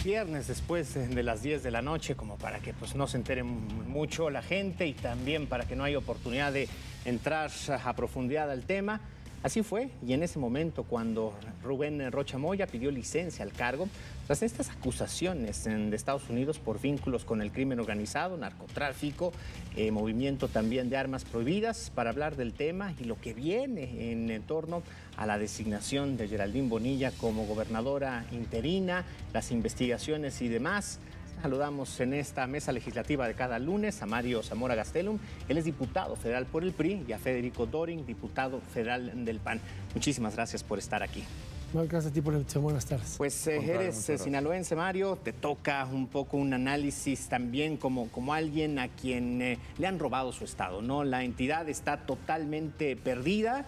viernes después de las 10 de la noche, como para que pues, no se entere mucho la gente y también para que no haya oportunidad de entrar a profundidad al tema. Así fue, y en ese momento cuando Rubén Rocha Moya pidió licencia al cargo, tras estas acusaciones de Estados Unidos por vínculos con el crimen organizado, narcotráfico, movimiento también de armas prohibidas, para hablar del tema y lo que viene en torno a la designación de Geraldine Bonilla como gobernadora interina, las investigaciones y demás. Saludamos en esta mesa legislativa de cada lunes a Mario Zamora Gastelum. Él es diputado federal por el PRI, y a Federico Dorin, diputado federal del PAN. Muchísimas gracias por estar aquí. Gracias a ti por la invitación. Buenas tardes. Pues eres sinaloense, Mario. Te toca un poco un análisis también como alguien a quien le han robado su estado, ¿no? La entidad está totalmente perdida.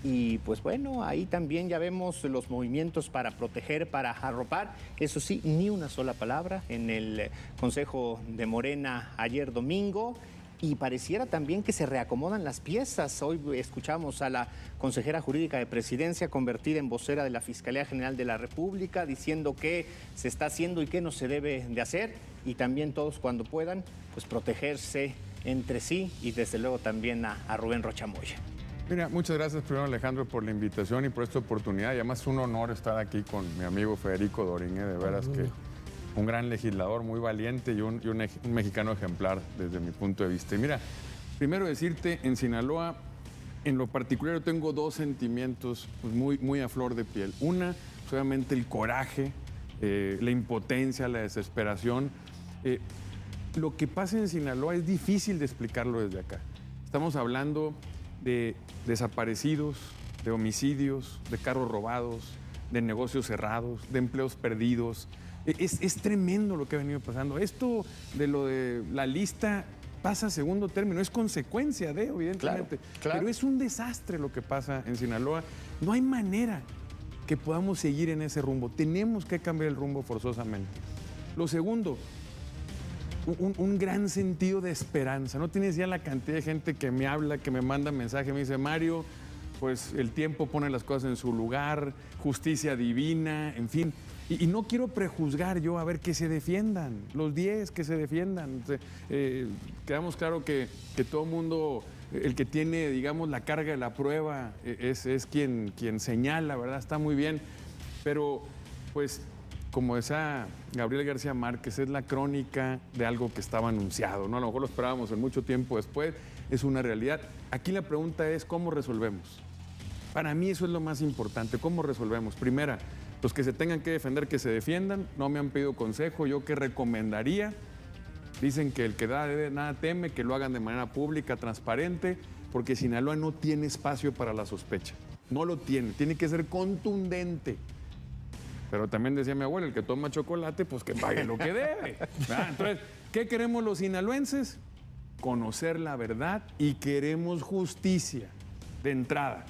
Y pues bueno, ahí también ya vemos los movimientos para proteger, para arropar. Eso sí, ni una sola palabra en el Consejo de Morena ayer domingo. Y pareciera también que se reacomodan las piezas. Hoy escuchamos a la consejera jurídica de Presidencia, convertida en vocera de la Fiscalía General de la República, diciendo qué se está haciendo y qué no se debe de hacer. Y también todos, cuando puedan, pues protegerse entre sí y desde luego también a Rubén Rocha Moya. Mira, muchas gracias primero, Alejandro, por la invitación y por esta oportunidad. Y además es un honor estar aquí con mi amigo Federico Dorin, de veras que un gran legislador, muy valiente y un mexicano ejemplar desde mi punto de vista. Y mira, primero decirte, en Sinaloa, en lo particular yo tengo dos sentimientos pues, muy a flor de piel. Una, pues, obviamente el coraje, la impotencia, la desesperación. Lo que pasa en Sinaloa es difícil de explicarlo desde acá. Estamos hablando de desaparecidos, de homicidios, de carros robados, de negocios cerrados, de empleos perdidos. Es tremendo lo que ha venido pasando. Esto de lo de la lista pasa a segundo término, es consecuencia de, evidentemente. Claro. Pero es un desastre lo que pasa en Sinaloa. No hay manera que podamos seguir en ese rumbo. Tenemos que cambiar el rumbo forzosamente. Lo segundo, un gran sentido de esperanza. No tienes ya la cantidad de gente que me habla, que me manda mensaje, me dice, Mario, pues el tiempo pone las cosas en su lugar, justicia divina, en fin. Y no quiero prejuzgar yo, a ver, que se defiendan, los 10 que se defiendan. Quedamos claro que todo mundo, el que tiene, digamos, la carga de la prueba, es quien señala, ¿verdad? Está muy bien, pero pues como decía Gabriel García Márquez, es la crónica de algo que estaba anunciado, ¿no? A lo mejor lo esperábamos en mucho tiempo después, es una realidad. Aquí la pregunta es, ¿cómo resolvemos? Para mí eso es lo más importante, ¿cómo resolvemos? Primera, los que se tengan que defender, que se defiendan. No me han pedido consejo, ¿yo qué recomendaría? Dicen que el que da debe, nada teme, que lo hagan de manera pública, transparente, porque Sinaloa no tiene espacio para la sospecha. No lo tiene que ser contundente. Pero también decía mi abuela, el que toma chocolate, pues que pague lo que debe. Entonces, ¿qué queremos los sinaloenses? Conocer la verdad y queremos justicia de entrada.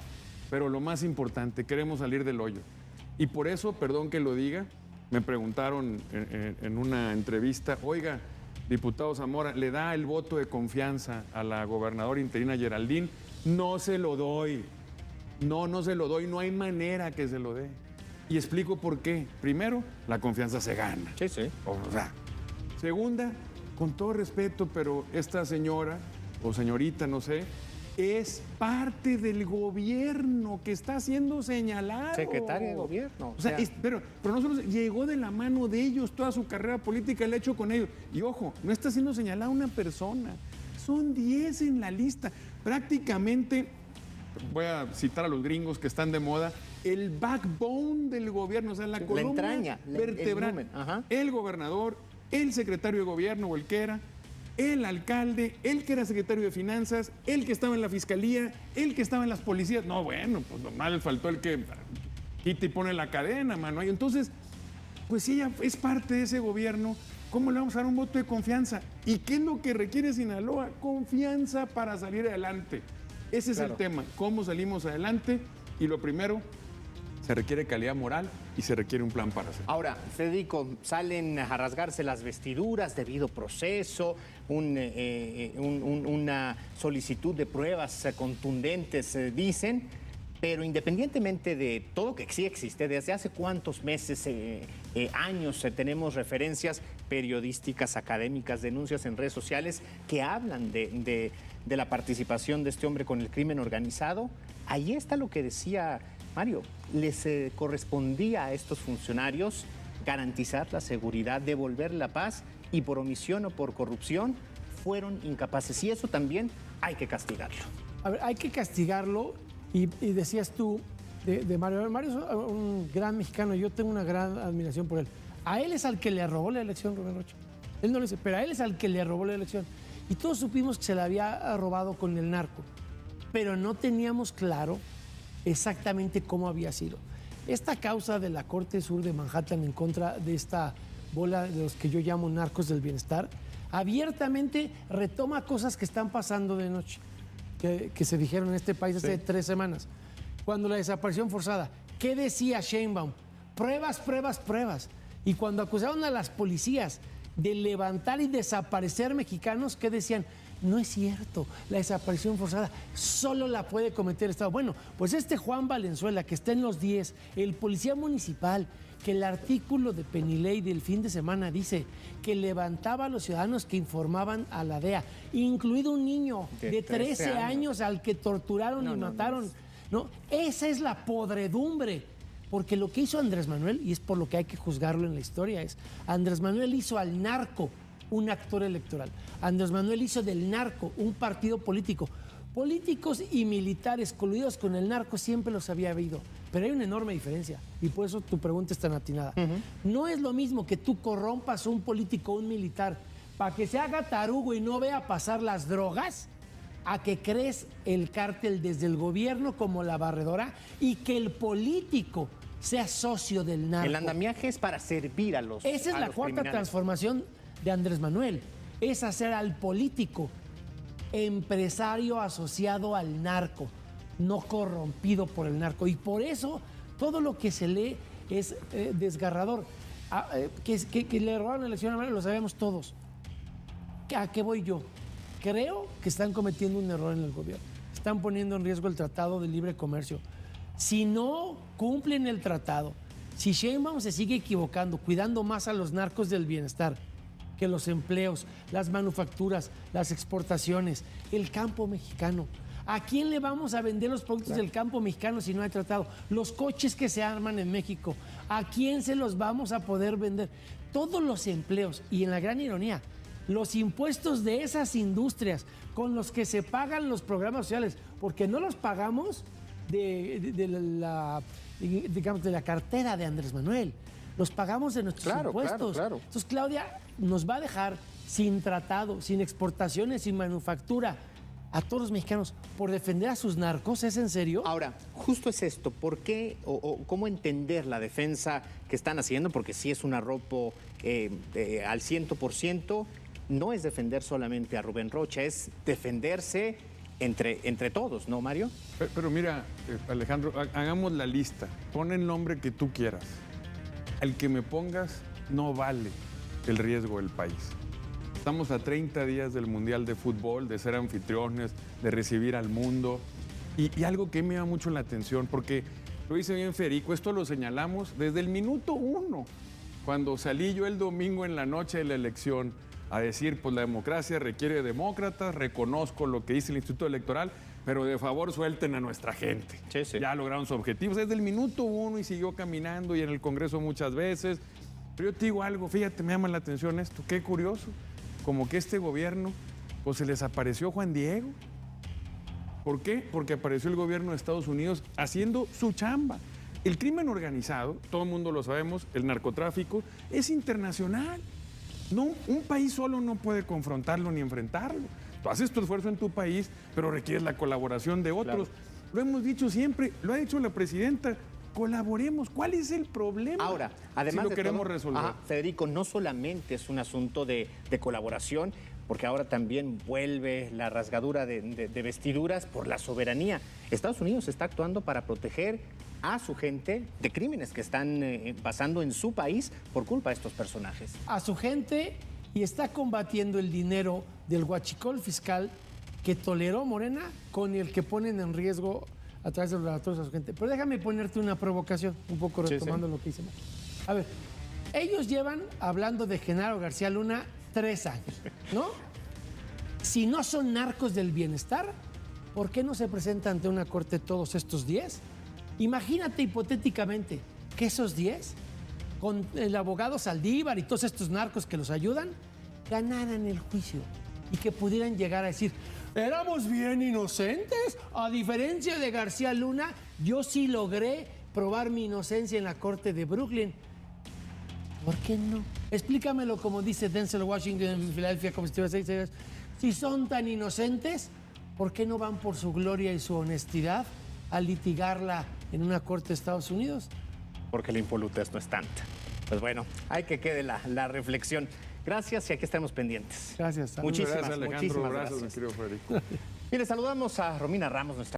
Pero lo más importante, queremos salir del hoyo. Y por eso, perdón que lo diga, me preguntaron en una entrevista, oiga, diputado Zamora, ¿le da el voto de confianza a la gobernadora interina Geraldine? No se lo doy. No se lo doy, no hay manera que se lo dé. Y explico por qué. Primero, la confianza se gana. Sí, sí. O sea, segunda, con todo respeto, pero esta señora o señorita, no sé, es parte del gobierno que está siendo señalado. Secretaria de gobierno. O sea, pero no solo llegó de la mano de ellos, toda su carrera política la ha hecho con ellos. Y ojo, no está siendo señalada una persona, son 10 en la lista. Prácticamente, voy a citar a los gringos que están de moda, el backbone del gobierno, o sea, la columna entraña, vertebral. El gobernador, el secretario de gobierno o el que era, el alcalde, el que era secretario de finanzas, el que estaba en la fiscalía, el que estaba en las policías. No, bueno, pues nomás le faltó el que quita y pone la cadena, mano. Y entonces, pues si ella es parte de ese gobierno, ¿cómo le vamos a dar un voto de confianza? ¿Y qué es lo que requiere Sinaloa? Confianza para salir adelante. Ese es el tema, cómo salimos adelante. Y lo primero, se requiere calidad moral y se requiere un plan para hacerlo. Ahora, Federico, salen a rasgarse las vestiduras, debido proceso, una solicitud de pruebas contundentes, dicen, Pero independientemente de todo que sí existe, ¿desde hace cuántos meses, años tenemos referencias periodísticas, académicas, denuncias en redes sociales que hablan de la participación de este hombre con el crimen organizado? Ahí está lo que decía Mario. Les correspondía a estos funcionarios garantizar la seguridad, devolver la paz, y por omisión o por corrupción fueron incapaces. Y eso también hay que castigarlo. A ver, hay que castigarlo. Y decías tú de Mario. Mario es un gran mexicano, yo tengo una gran admiración por él. A él es al que le robó la elección, Rubén Rocha. Él no lo dice, pero a él es al que le robó la elección. Y todos supimos que se la había robado con el narco, pero no teníamos claro exactamente cómo había sido. Esta causa de la Corte Sur de Manhattan en contra de esta bola de los que yo llamo narcos del bienestar, abiertamente retoma cosas que están pasando de noche. Que se dijeron en este país hace 3 semanas. Cuando la desaparición forzada, ¿qué decía Sheinbaum? Pruebas, pruebas, pruebas. Y cuando acusaron a las policías de levantar y desaparecer mexicanos, ¿qué decían? No es cierto, la desaparición forzada solo la puede cometer el Estado. Bueno, pues este Juan Valenzuela, que está en los 10, el policía municipal, que el artículo de Penilei del fin de semana dice que levantaba a los ciudadanos que informaban a la DEA, incluido un niño de 13 años al que torturaron y mataron. No, esa es la podredumbre. Porque lo que hizo Andrés Manuel, y es por lo que hay que juzgarlo en la historia, es Andrés Manuel hizo al narco un actor electoral. Andrés Manuel hizo del narco un partido político. Políticos y militares coludidos con el narco siempre los había habido, pero hay una enorme diferencia y por eso tu pregunta es tan atinada. No es lo mismo que tú corrompas a un político o un militar para que se haga tarugo y no vea pasar las drogas, a que crees el cártel desde el gobierno como la barredora y que el político sea socio del narco. El andamiaje es para servir a los Esa es la cuarta transformación de Andrés Manuel, es hacer al político empresario asociado al narco, no corrompido por el narco. Y por eso todo lo que se lee es desgarrador. Que le robaron la elección a Manuel lo sabemos todos. ¿A qué voy yo? Creo que están cometiendo un error en el gobierno. Están poniendo en riesgo el Tratado de Libre Comercio. Si no cumplen el tratado, si Sheinbaum se sigue equivocando, cuidando más a los narcos del bienestar que los empleos, las manufacturas, las exportaciones, el campo mexicano. ¿A quién le vamos a vender los productos del campo mexicano si no hay tratado? Los coches que se arman en México, ¿a quién se los vamos a poder vender? Todos los empleos, y en la gran ironía, los impuestos de esas industrias con los que se pagan los programas sociales, porque no los pagamos de la cartera de Andrés Manuel, los pagamos de nuestros impuestos. Entonces, Claudia nos va a dejar sin tratado, sin exportaciones, sin manufactura a todos los mexicanos por defender a sus narcos. ¿Es en serio? Ahora, justo es esto. ¿Por qué o cómo entender la defensa que están haciendo? Porque sí es un arropo al 100%. No es defender solamente a Rubén Rocha, es defenderse entre todos, ¿no, Mario? Pero mira, Alejandro, hagamos la lista. Pon el nombre que tú quieras. El que me pongas no vale el riesgo del país. Estamos a 30 días del Mundial de Fútbol, de ser anfitriones, de recibir al mundo. Y algo que me llama mucho la atención, porque lo dice bien Federico, esto lo señalamos desde el minuto 1, cuando salí yo el domingo en la noche de la elección a decir, pues la democracia requiere demócratas, reconozco lo que dice el Instituto Electoral, pero de favor suelten a nuestra gente. Sí. Ya lograron sus objetivos desde el minuto 1 y siguió caminando y en el Congreso muchas veces. Pero yo te digo algo, fíjate, me llama la atención esto, qué curioso, como que este gobierno, pues se les apareció Juan Diego. ¿Por qué? Porque apareció el gobierno de Estados Unidos haciendo su chamba. El crimen organizado, todo el mundo lo sabemos, el narcotráfico, es internacional. No, un país solo no puede confrontarlo ni enfrentarlo. Tú haces tu esfuerzo en tu país, pero requieres la colaboración de otros. Claro. Lo hemos dicho siempre, lo ha dicho la presidenta, colaboremos. ¿Cuál es el problema? Ahora, además si lo queremos resolver. Federico, no solamente es un asunto de colaboración, porque ahora también vuelve la rasgadura de vestiduras por la soberanía. Estados Unidos está actuando para proteger a su gente de crímenes que están pasando en su país por culpa de estos personajes. A su gente, y está combatiendo el dinero del huachicol fiscal que toleró Morena, con el que ponen en riesgo a través de los laboratorios a su gente. Pero déjame ponerte una provocación, un poco retomando lo que hice. A ver, ellos llevan hablando de Genaro García Luna 3 años, ¿no? Si no son narcos del bienestar, ¿por qué no se presentan ante una corte todos estos 10? Imagínate hipotéticamente que esos 10, con el abogado Saldívar y todos estos narcos que los ayudan, ganaran el juicio y que pudieran llegar a decir, éramos bien inocentes. A diferencia de García Luna, yo sí logré probar mi inocencia en la corte de Brooklyn. ¿Por qué no? Explícamelo como dice Denzel Washington en Filadelfia, como si estuviera 6 años. Si son tan inocentes, ¿por qué no van por su gloria y su honestidad a litigarla en una corte de Estados Unidos? Porque la impolutez no es tanta. Pues bueno, hay que quede la reflexión. Gracias y aquí estaremos pendientes. Gracias. Muchas gracias, Alejandro. Muchísimas Gracias, gracias. mi querido Federico. Mire, saludamos a Romina Ramos, nuestra